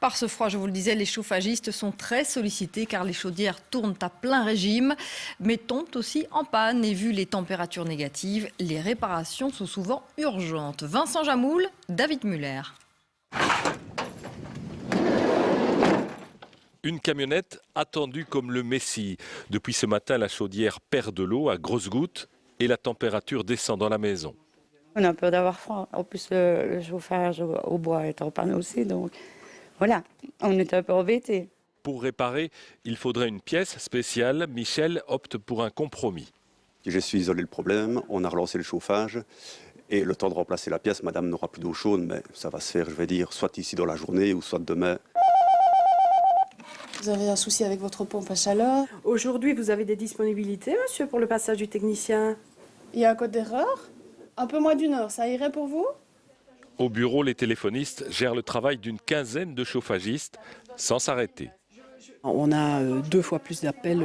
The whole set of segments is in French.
Par ce froid, je vous le disais, les chauffagistes sont très sollicités car les chaudières tournent à plein régime, mais tombent aussi en panne. Et vu les températures négatives, les réparations sont souvent urgentes. Vincent Jamoul, David Muller. Une camionnette attendue comme le Messie. Depuis ce matin, la chaudière perd de l'eau à grosses gouttes et la température descend dans la maison. On a peur d'avoir froid. En plus, le chauffage au bois est en panne aussi, donc voilà, on est un peu embêtés. Pour réparer, il faudrait une pièce spéciale. Michel opte pour un compromis. J'ai su isoler le problème, on a relancé le chauffage et le temps de remplacer la pièce, madame n'aura plus d'eau chaude, mais ça va se faire, je vais dire, soit ici dans la journée ou soit demain. Vous avez un souci avec votre pompe à chaleur? Aujourd'hui, vous avez des disponibilités, monsieur, pour le passage du technicien? Il y a un code d'erreur? Un peu moins d'une heure, ça irait pour vous? Au bureau, les téléphonistes gèrent le travail d'une quinzaine de chauffagistes sans s'arrêter. On a 2 fois plus d'appels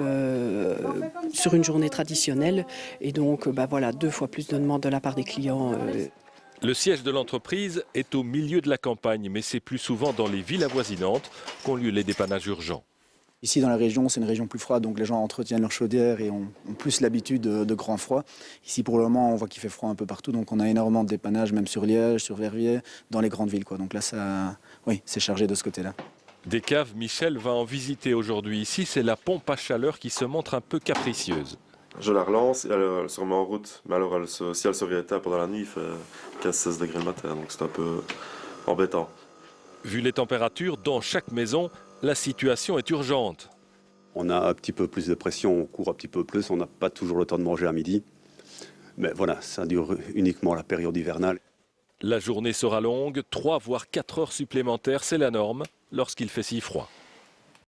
sur une journée traditionnelle et donc voilà, 2 fois plus de demandes de la part des clients. Le siège de l'entreprise est au milieu de la campagne, mais c'est plus souvent dans les villes avoisinantes qu'ont lieu les dépannages urgents. Ici dans la région, c'est une région plus froide, donc les gens entretiennent leur chaudière et ont plus l'habitude de grands froids. Ici pour le moment, on voit qu'il fait froid un peu partout, donc on a énormément de dépannage, même sur Liège, sur Verviers, dans les grandes villes, quoi. Donc là, oui, c'est chargé de ce côté-là. Des caves, Michel va en visiter aujourd'hui. Ici, c'est la pompe à chaleur qui se montre un peu capricieuse. Je la relance et elle se remet en route. Mais alors, si elle se rééteint pendant la nuit, il fait 15-16 degrés le matin, donc c'est un peu embêtant. Vu les températures, dans chaque maison, la situation est urgente. On a un petit peu plus de pression, on court un petit peu plus, on n'a pas toujours le temps de manger à midi. Mais voilà, ça dure uniquement la période hivernale. La journée sera longue, 3 voire 4 heures supplémentaires, c'est la norme lorsqu'il fait si froid.